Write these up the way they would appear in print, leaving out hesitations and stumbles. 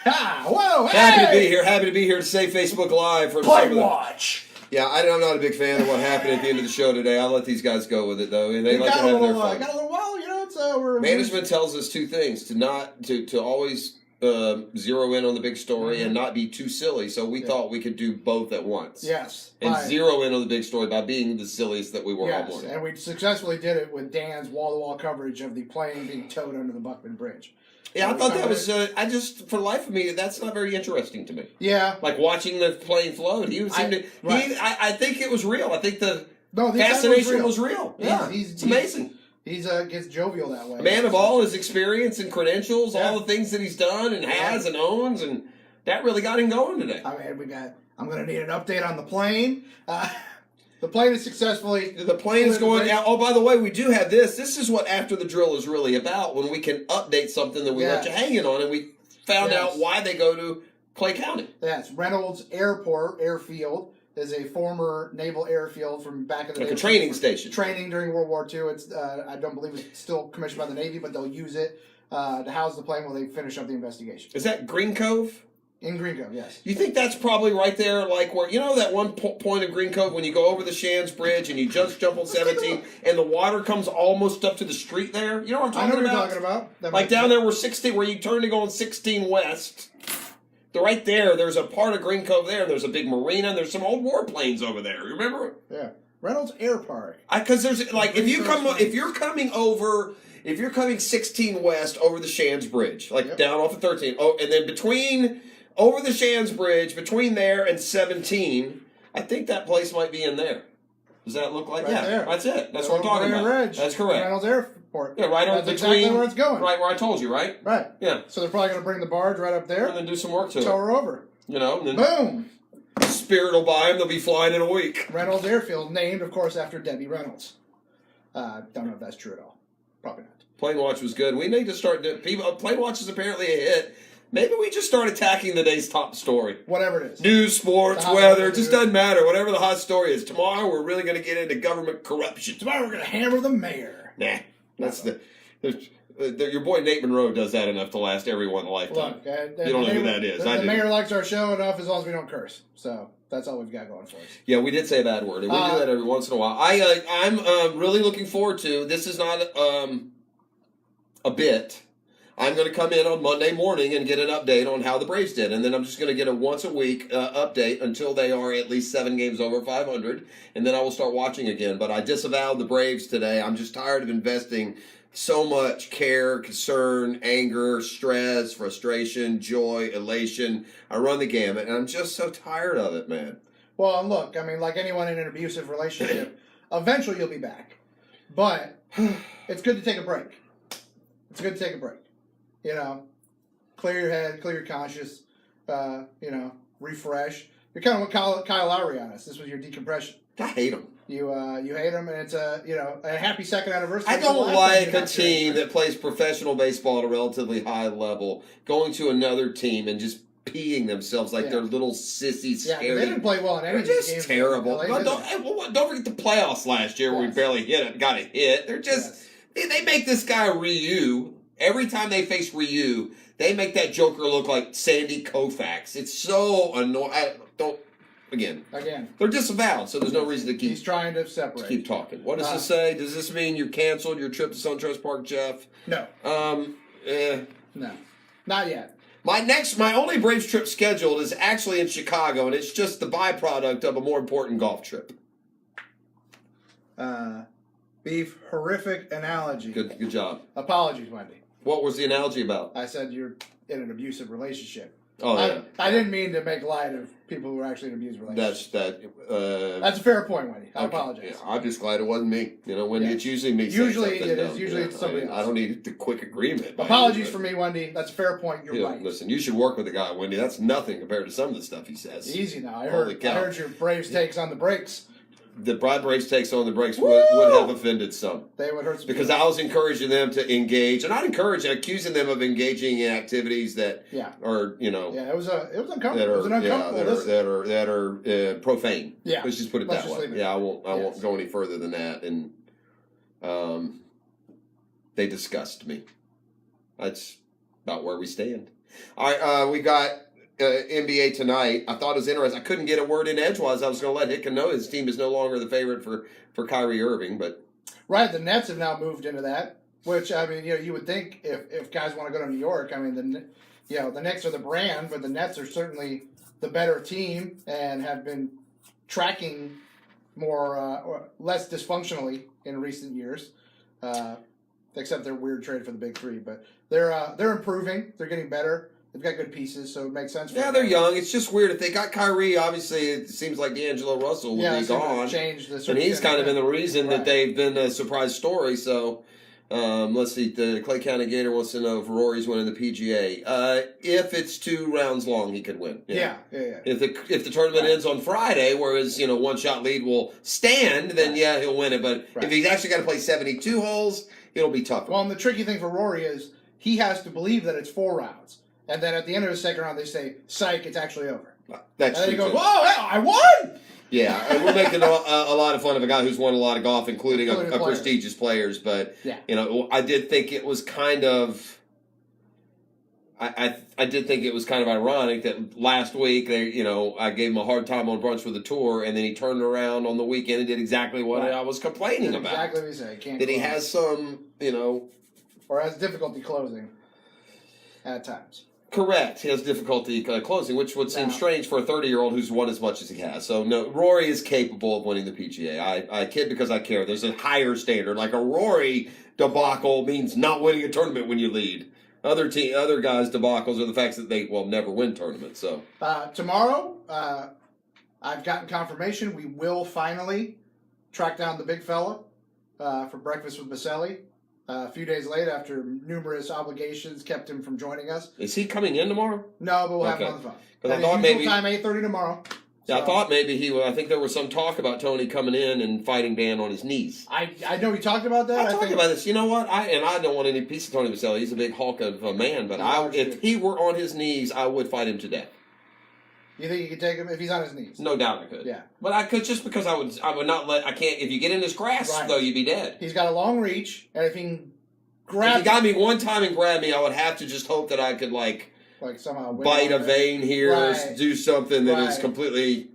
Ha! Whoa! Hey! Happy to be here. Happy to be here to say Facebook Live for Play watch. Yeah, I'm not a big fan of what happened at the end of the show today. I'll let these guys go with it though. They like to have their fun. Got a little while, it's Management tells us two things: to always zero in on the big story and not be too silly. So we thought we could do both at once. Yes. And zero in on the big story by being the silliest that we were all morning. And we successfully did it with Dan's wall-to-wall coverage of the plane being towed under the Buckman Bridge. Yeah, I thought that was. I just, for the life of me, that's not very interesting to me. Yeah, like watching the plane float. He seemed to. Right. I think it was real. I think the fascination was real. Yeah, it's amazing. He's gets jovial that way. A man of all his experience and credentials, all the things that he's done and has and owns, and that really got him going today. I mean, I'm going to need an update on the plane. The plane is successfully... The plane is going out. Oh, by the way, we do have this. This is what After the Drill is really about, when we can update something that we let you hanging on, and we found out why they go to Clay County. Yes, Reynolds Airfield is a former naval airfield from back in the day. Like a training station. Training during World War II. It's I don't believe it's still commissioned by the Navy, but they'll use it to house the plane while they finish up the investigation. Is that Green Cove? In Green Cove, yes. You think that's probably right there, like where, that one point of Green Cove when you go over the Shands Bridge and you just jump on 17 and the water comes almost up to the street there? You know what I'm talking about? I know what you're talking about. Like down there where you turn to go on 16 West. Right there, there's a part of Green Cove there. There's a big marina. And there's some old warplanes over there. You remember? Yeah. Reynolds Air Park. Because there's like if you're coming 16 West over the Shands Bridge, like down off of 13, and then over the Shands Bridge, between there and 17, I think that place might be in there. Does that look like there. That's it. That's what I'm talking about. That's correct. Reynolds Airport. Yeah, right on That's exactly where it's going. Right where I told you, right? Right. Yeah. So they're probably going to bring the barge right up there. And then do some work to it. Tow her over. And then boom! Spirit will buy them. They'll be flying in a week. Reynolds Airfield, named, of course, after Debbie Reynolds. Don't know if that's true at all. Probably not. Plane Watch was good. We need to start doing... Plane Watch is apparently a hit. Maybe we just start attacking the day's top story. Whatever it is. News, sports, weather, it just doesn't matter. Whatever the hot story is. Tomorrow, we're really going to get into government corruption. Tomorrow, we're going to hammer the mayor. Nah. That's your boy Nate Monroe does that enough to last everyone a lifetime. Look, you don't know who that is. The mayor likes our show enough as long as we don't curse. So that's all we've got going for us. Yeah, we did say a bad word, and we do that every once in a while. I'm really looking forward to, this is not a bit. I'm going to come in on Monday morning and get an update on how the Braves did. And then I'm just going to get a once-a-week update until they are at least 7 games over 500. And then I will start watching again. But I disavowed the Braves today. I'm just tired of investing so much care, concern, anger, stress, frustration, joy, elation. I run the gamut, and I'm just so tired of it, man. Well, look, I mean, like anyone in an abusive relationship, eventually you'll be back. But it's good to take a break. It's good to take a break. Clear your head, clear your conscience, refresh. You're kind of what Kyle Lowry on us. This was your decompression. I hate him. You hate him, and it's a happy second anniversary. I don't like a team that plays professional baseball at a relatively high level going to another team and just peeing themselves like they're little sissy, scary. Yeah, they didn't play well in any of these games. They're just terrible. Don't forget the playoffs last year where we barely got a hit. They're just they make this guy Ryu. Every time they face Ryu, they make that Joker look like Sandy Koufax. It's so annoying. Again, they're disavowed, so there's no reason to keep... He's trying to separate. To keep talking. What does this say? Does this mean you canceled your trip to SunTrust Park, Jeff? No. No. Not yet. My only Braves trip scheduled is actually in Chicago, and it's just the byproduct of a more important golf trip. Beef, horrific analogy. Good job. Apologies, Wendy. What was the analogy about? I said you're in an abusive relationship. Oh, yeah. I didn't mean to make light of people who are actually in an abusive relationship. That's a fair point, Wendy. I apologize. Yeah, I'm just glad it wasn't me. Wendy, it's usually me. Usually it is. Usually it's somebody else. I don't need the quick agreement. Apologies for me, Wendy. That's a fair point. You're right. Listen, you should work with the guy, Wendy. That's nothing compared to some of the stuff he says. Easy now. I heard your Braves takes on the breaks. The Braves takes on the breaks would have offended some. They would hurt some because I was encouraging them to engage, and not accusing them of engaging in activities that are it was uncomfortable. It was an uncomfortable that are profane. Yeah, let's just put it that way. Yeah, I won't go any further than that. And they disgust me. That's about where we stand. We got NBA tonight. I thought it was interesting. I couldn't get a word in edgewise. I was going to let Hicken know his team is no longer the favorite for Kyrie Irving, but Right, the Nets have now moved into that. Which I mean, you would think if guys want to go to New York, I mean, the Knicks are the brand, but the Nets are certainly the better team and have been tracking more or less dysfunctionally in recent years. Except their weird trade for the big three, but they're improving. They're getting better. They've got good pieces, so it makes sense. Yeah, they're young. It's just weird if they got Kyrie. Obviously, it seems like D'Angelo Russell will be gone, and he's kind of been the reason that they've been a surprise story. So, let's see. The Clay County Gator wants to know if Rory's winning the PGA. If it's 2 rounds long, he could win. Yeah. If the tournament ends on Friday, whereas 1 shot lead will stand, then yeah, he'll win it. But if he's actually got to play 72 holes, it'll be tough. Well, and the tricky thing for Rory is he has to believe that it's 4 rounds. And then at the end of the second round, they say, psych, it's actually over. That's and then true. he goes, too. whoa, I won! Yeah, and we're making a lot of fun of a guy who's won a lot of golf, including a prestigious players. But, I did think it was kind of... I did think it was kind of ironic that last week, I gave him a hard time on Brunch with the Tour, and then he turned around on the weekend and did exactly what I was complaining about. Exactly what you say. Can't that he has some, or has difficulty closing at times. Correct. He has difficulty closing, which would seem strange for a 30-year-old who's won as much as he has. So, no, Rory is capable of winning the PGA. I kid because I care. There's a higher standard. Like a Rory debacle means not winning a tournament when you lead. Other guys' debacles are the facts that they will never win tournaments. So tomorrow, I've gotten confirmation we will finally track down the big fella for breakfast with Baselli. A few days late, after numerous obligations kept him from joining us. Is he coming in tomorrow? No, but we'll have him on the phone. Because I thought maybe time 8:30 tomorrow. Yeah, I thought maybe he would. I think there was some talk about Tony coming in and fighting Dan on his knees. I know we talked about that. I talked about this. You know what? I don't want any piece of Tony Baselli. He's a big hulk of a man. But if he were on his knees, I would fight him to death. You think you could take him if he's on his knees? No doubt I could. Yeah. But I could just because I would not let. I can't. If you get in his grasp, though, you'd be dead. He's got a long reach, and if he can if he got me one time and grabbed me, I would have to just hope that I could like somehow bite a vein here, do something that is completely.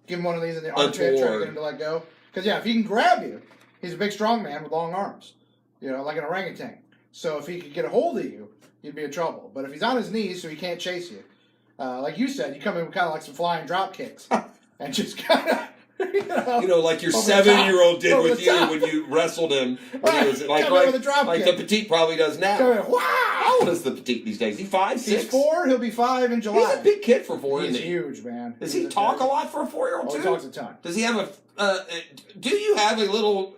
Give him one of these in the armpit, try to get him to let go. Because if he can grab you, he's a big, strong man with long arms, like an orangutan. So if he could get a hold of you, you'd be in trouble. But if he's on his knees, so he can't chase you, like you said, you come in with kind of like some flying drop kicks and just kind of. Like your 7-year-old did with you when you wrestled him. When he was like the petite probably does now. Wow! How old is the petite these days? Is he 5, 6? He's 4. He'll be 5 in July. He's a big kid for 4. He's huge, man. Does he talk a lot for a 4-year-old too? He talks a ton. Does he have do you have a little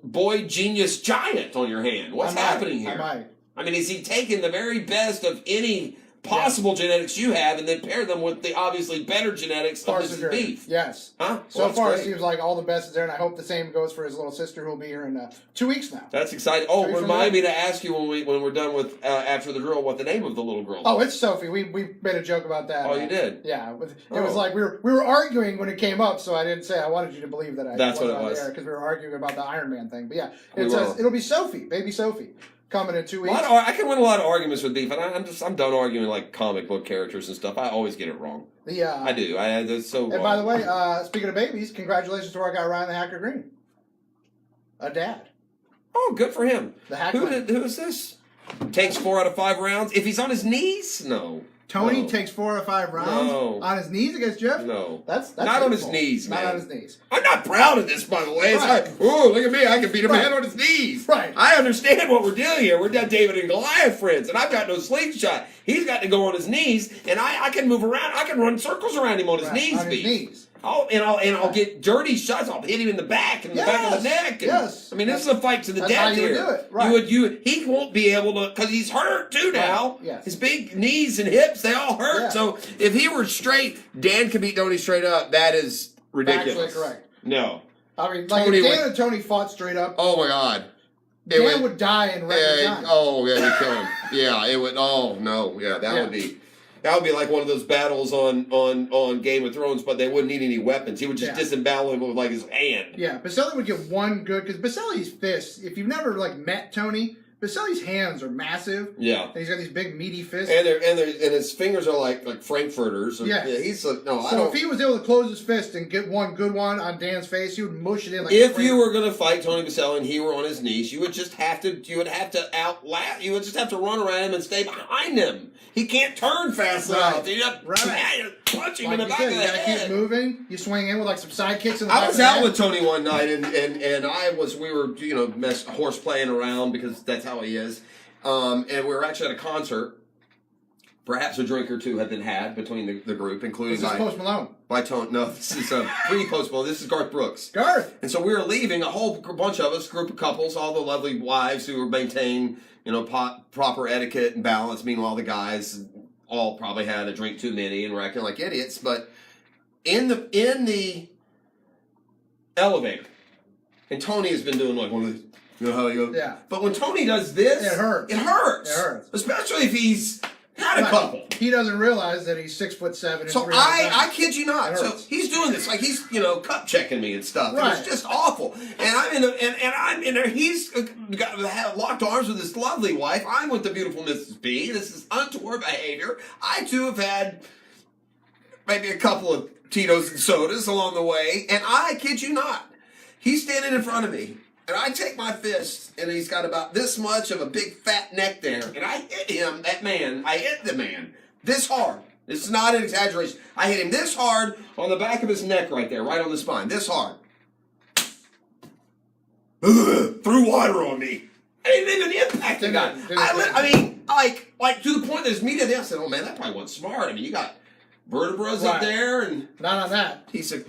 boy genius giant on your hand? What's happening here? I might. I mean, is he taking the very best of any possible genetics you have and then pair them with the obviously better genetics of his beef? Yes. Huh? So far, it seems like all the best is there, and I hope the same goes for his little sister who will be here in 2 weeks now. That's exciting. Oh, remind me to ask you when we're done with after the drill what the name of the little girl is. Oh, it's Sophie. We made a joke about that. Oh, you did? Yeah. It was like we were arguing when it came up, so I didn't say I wanted you to believe that That's what it was. Because we were arguing about the Iron Man thing. But yeah, it'll be Sophie, baby Sophie. Coming in 2 weeks. I can win a lot of arguments with beef, and I'm done arguing like comic book characters and stuff. I always get it wrong. I do. That's so wrong. And by the way, speaking of babies, congratulations to our guy Ryan the Hacker Green. A dad. Oh, good for him. The Hacker. Who is this? Takes 4 out of 5 rounds. If he's on his knees, no. Tony takes 4 out of 5 rounds on his knees against Jeff. No, that's not on his knees, man. Not on his knees. I'm not proud of this, by the way. Look at me! I can beat a man on his knees. Right. I understand what we're doing here. We're David and Goliath friends, and I've got no slingshot. He's got to go on his knees, and I can move around. I can run circles around him on his knees. On his knees. I'll get dirty shots. I'll hit him in the back and the back of the neck. Yes. I mean, this is a fight to the death how you here. would do it. Right. He won't be able to because he's hurt too now. Right. Yes. His big knees and hips, they all hurt. Yeah. So if he were straight, Dan could beat Tony straight up. That is ridiculous. Actually correct. No. I mean, like if Dan and Tony fought straight up. Oh my God. Dan would die in record time. Oh yeah, he'd kill him. Yeah, it would. Oh no, yeah, that would be. That would be like one of those battles on Game of Thrones, but they wouldn't need any weapons. He would just disembowel him with like his hand. Yeah, Baselli would get one good because Baselli's fists. If you've never met Tony, Baselli's hands are massive. Yeah. And he's got these big meaty fists. And his fingers are like Frankfurters. Yes. Yeah. He's I So don't. if he was able to close his fist and get one good one on Dan's face, he would mush it in like. If you were going to fight Tony Baselli and he were on his knees, you would just have to outlast. You would just have to run around him and stay behind him. He can't turn fast enough. You have to punch him in the back of the you gotta head. keep moving. You swing in with like some side kicks in the I back was of the out head. with Tony one night, and we were horse playing around because that's how he is, and we were actually at a concert. Perhaps a drink or two had been had between the group, including This is Post Malone. by Tony. No, this is pre-Post Malone. This is Garth Brooks. Garth. And so we were leaving, a whole bunch of us, group of couples, all the lovely wives who were maintaining, proper etiquette and balance. Meanwhile, the guys all probably had a drink too many and were acting like idiots. But in the elevator, and Tony has been doing like one of these, how he goes. Yeah. But when Tony does this, It hurts. It hurts. It hurts. Especially if he's had a Right. couple. He doesn't realize that he's 6'7" and So 300 I pounds. kid you not. It So hurts. he's doing this like he's cup checking me and stuff. Right. It's just awful. And I'm in there. He's got locked arms with his lovely wife. I'm with the beautiful Mrs. B. This is untoward behavior. I too have had maybe a couple of Tito's and sodas along the way, and I kid you not, he's standing in front of me. And I take my fist, and he's got about this much of a big fat neck there. And I hit him, I hit the man this hard. This is not an exaggeration. I hit him this hard on the back of his neck right there, right on the spine. This hard. Threw water on me. I didn't even impact the guy. Like to the point that his media there, I said, oh man, that probably wasn't smart. I mean, you got vertebrae up Right. there, and Not on that. he's a That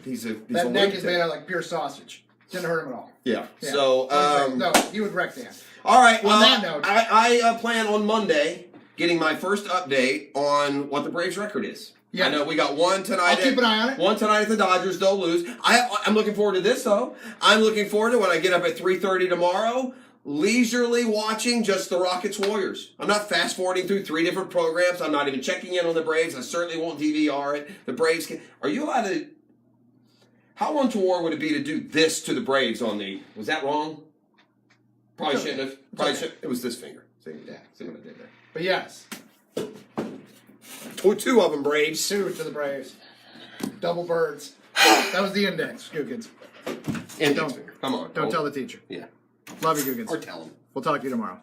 lunatic. neck is made out of like pure sausage. Didn't hurt him at all. Yeah. Yeah. So, No, he would wreck Dan. all right. Well, On that note- I plan on Monday getting my first update on what the Braves' record is. Yeah. I know we got one tonight. I'll keep an eye on it. One tonight at the Dodgers. They'll lose. I'm looking forward to this though. I'm looking forward to when I get up at 3:30 tomorrow, leisurely watching just the Rockets Warriors. I'm not fast forwarding through 3 different programs. I'm not even checking in on the Braves. I certainly won't DVR it. The Braves can. Are you allowed to? How untoward would it be to do this to the Braves on the? Was that wrong? Probably It's okay. shouldn't have. It's Probably okay. should. It was this finger. See, Yeah. see what I did there. But yes, 2 of them, Braves. 2 to the Braves. Double birds. That was the index, Googans. Index Don't- finger. Come on. Don't tell the teacher. Yeah. Love you, Googans. Or tell them. We'll talk to you tomorrow.